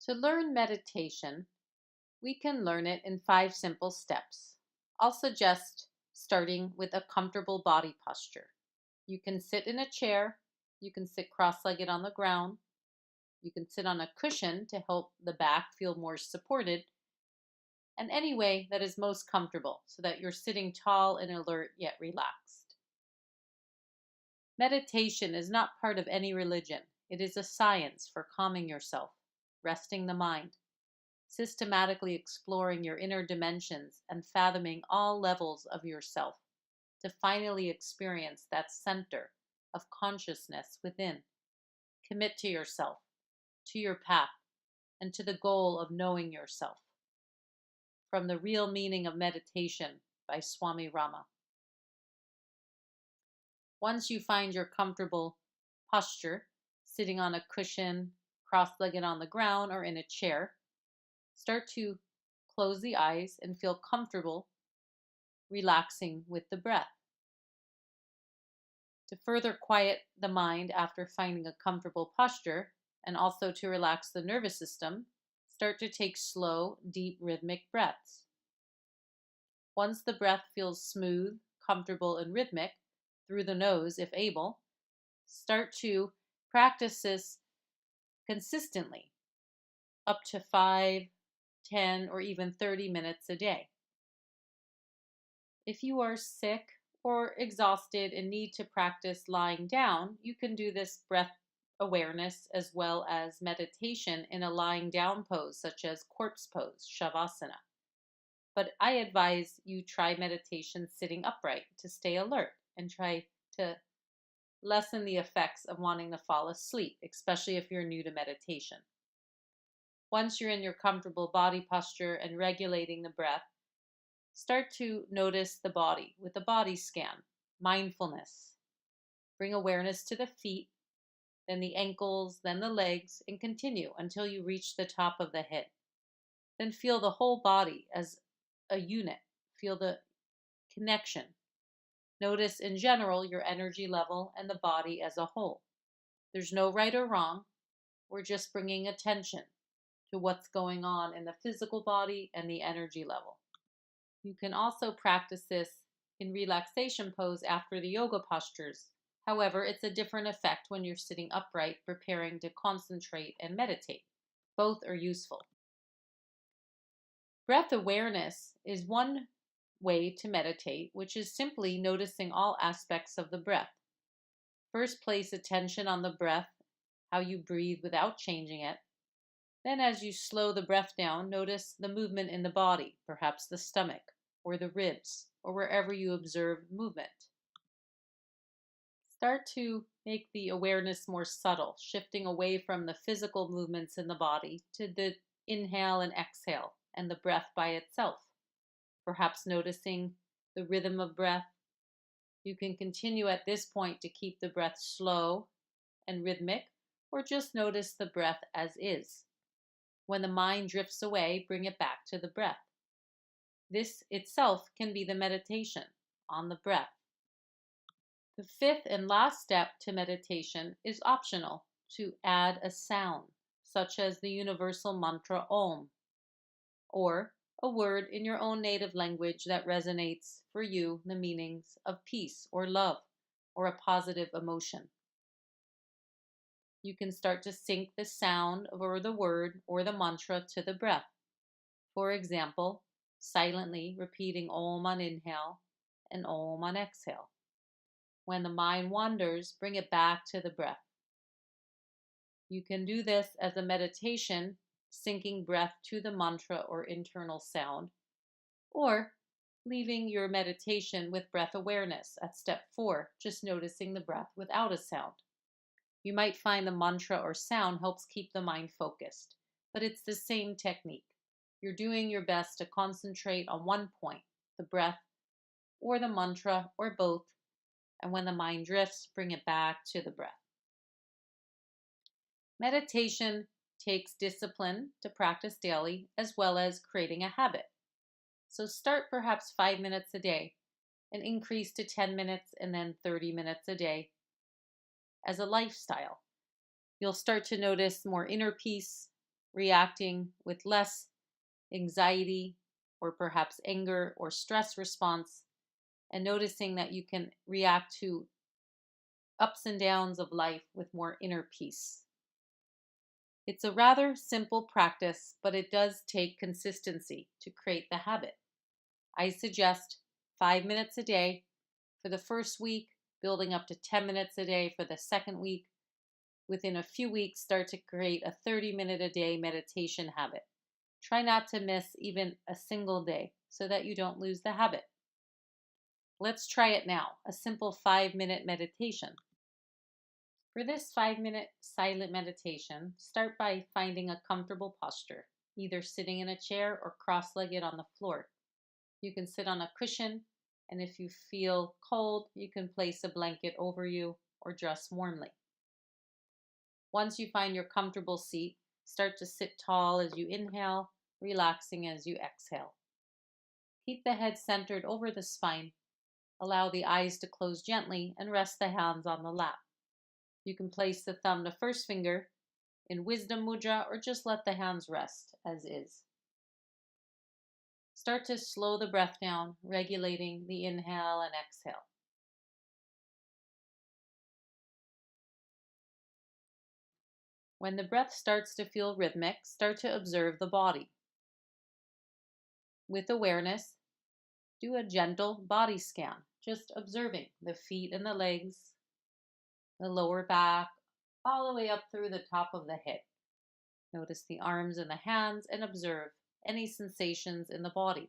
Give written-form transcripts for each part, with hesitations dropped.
To learn meditation, we can learn it in 5 simple steps. I'll suggest starting with a comfortable body posture. You can sit in a chair, you can sit cross-legged on the ground, you can sit on a cushion to help the back feel more supported, and any way that is most comfortable so that you're sitting tall and alert yet relaxed. Meditation is not part of any religion. It is a science for calming yourself, resting the mind, systematically exploring your inner dimensions and fathoming all levels of yourself to finally experience that center of consciousness within. Commit to yourself, to your path, and to the goal of knowing yourself. From The Real Meaning of Meditation by Swami Rama. Once you find your comfortable posture, sitting on a cushion, cross-legged on the ground, or in a chair, start to close the eyes and feel comfortable relaxing with the breath. To further quiet the mind after finding a comfortable posture, and also to relax the nervous system, start to take slow, deep, rhythmic breaths. Once the breath feels smooth, comfortable, and rhythmic, through the nose if able, start to practice this consistently, up to 5, 10, or even 30 minutes a day. If you are sick or exhausted and need to practice lying down, you can do this breath awareness as well as meditation in a lying down pose, such as corpse pose, shavasana. But I advise you try meditation sitting upright to stay alert and try to lessen the effects of wanting to fall asleep, especially if you're new to meditation. Once you're in your comfortable body posture and regulating the breath, start to notice the body with a body scan, mindfulness. Bring awareness to the feet, then the ankles, then the legs, and continue until you reach the top of the head. Then feel the whole body as a unit. Feel the connection. Notice in general your energy level and the body as a whole. There's no right or wrong. We're just bringing attention to what's going on in the physical body and the energy level. You can also practice this in relaxation pose after the yoga postures. However, it's a different effect when you're sitting upright, preparing to concentrate and meditate. Both are useful. Breath awareness is one way to meditate, which is simply noticing all aspects of the breath. First, place attention on the breath, how you breathe without changing it. Then, as you slow the breath down, notice the movement in the body, perhaps the stomach or the ribs, or wherever you observe movement. Start to make the awareness more subtle, shifting away from the physical movements in the body to the inhale and exhale and the breath by itself. Perhaps noticing the rhythm of breath. You can continue at this point to keep the breath slow and rhythmic, or just notice the breath as is. When the mind drifts away, bring it back to the breath. This itself can be the meditation on the breath. The fifth and last step to meditation is optional, to add a sound, such as the universal mantra Om, or a word in your own native language that resonates for you the meanings of peace or love or a positive emotion. You can start to sync the sound or the word or the mantra to the breath. For example, silently repeating Om on inhale and Om on exhale. When the mind wanders, bring it back to the breath. You can do this as a meditation, syncing breath to the mantra or internal sound, or leaving your meditation with breath awareness at step 4, just noticing the breath without a sound. You might find the mantra or sound helps keep the mind focused, but it's the same technique. You're doing your best to concentrate on one point, the breath, or the mantra, or both, and when the mind drifts, bring it back to the breath. Meditation takes discipline to practice daily, as well as creating a habit. So start perhaps 5 minutes a day and increase to 10 minutes and then 30 minutes a day as a lifestyle. You'll start to notice more inner peace, reacting with less anxiety or perhaps anger or stress response, and noticing that you can react to ups and downs of life with more inner peace. It's a rather simple practice, but it does take consistency to create the habit. I suggest 5 minutes a day for the first week, building up to 10 minutes a day for the second week. Within a few weeks, start to create a 30-minute a day meditation habit. Try not to miss even a single day so that you don't lose the habit. Let's try it now, a simple 5-minute meditation. For this 5-minute silent meditation, start by finding a comfortable posture, either sitting in a chair or cross-legged on the floor. You can sit on a cushion, and if you feel cold, you can place a blanket over you or dress warmly. Once you find your comfortable seat, start to sit tall as you inhale, relaxing as you exhale. Keep the head centered over the spine. Allow the eyes to close gently and rest the hands on the lap. You can place the thumb to first finger in wisdom mudra or just let the hands rest as is. Start to slow the breath down, regulating the inhale and exhale. When the breath starts to feel rhythmic, start to observe the body. With awareness, do a gentle body scan, just observing the feet and the legs, the lower back, all the way up through the top of the head. Notice the arms and the hands and observe any sensations in the body.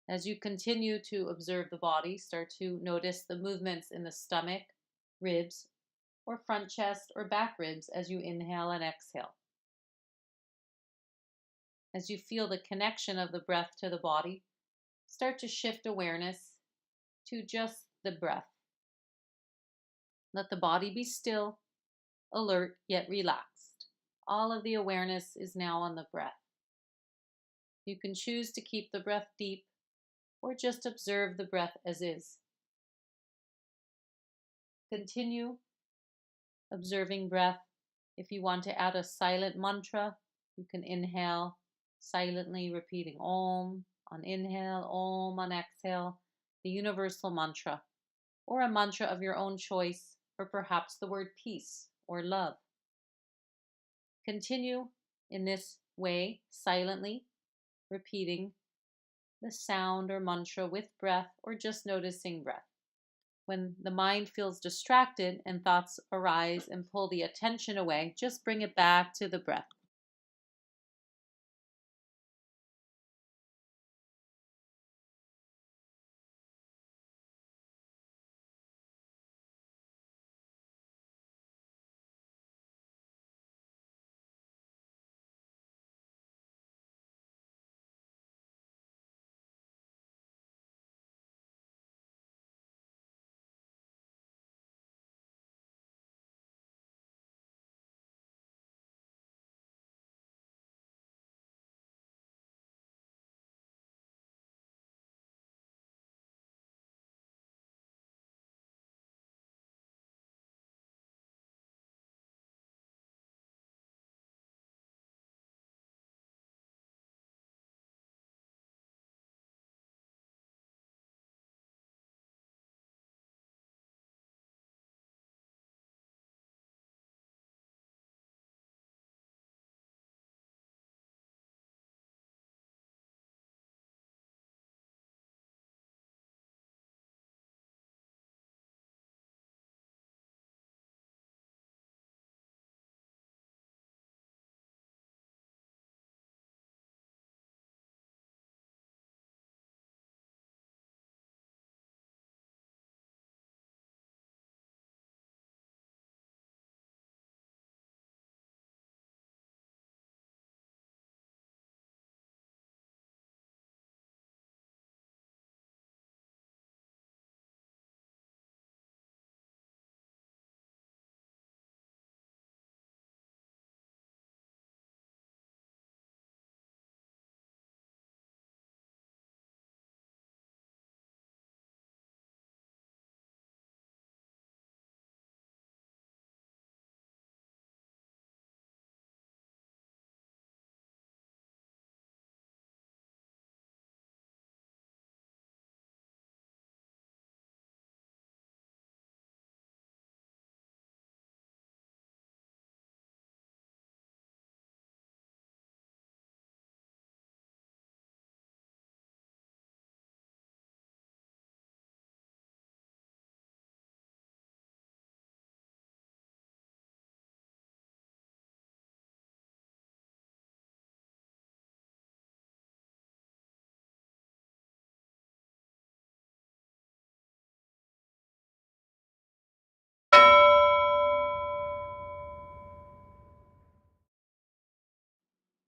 As you continue to observe the body, start to notice the movements in the stomach, ribs, or front chest or back ribs as you inhale and exhale. As you feel the connection of the breath to the body, start to shift awareness to just the breath. Let the body be still, alert yet relaxed. All of the awareness is now on the breath. You can choose to keep the breath deep or just observe the breath as is. Continue observing breath. If you want to add a silent mantra, you can inhale silently, repeating Om on inhale, Om on exhale, the universal mantra, or a mantra of your own choice, or perhaps the word peace or love. Continue in this way, silently, repeating the sound or mantra with breath, or just noticing breath. When the mind feels distracted and thoughts arise and pull the attention away, just bring it back to the breath.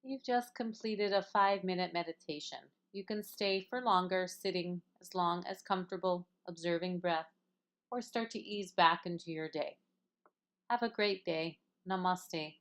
You've just completed a 5-minute meditation. You can stay for longer, sitting as long as comfortable, observing breath, or start to ease back into your day. Have a great day. Namaste.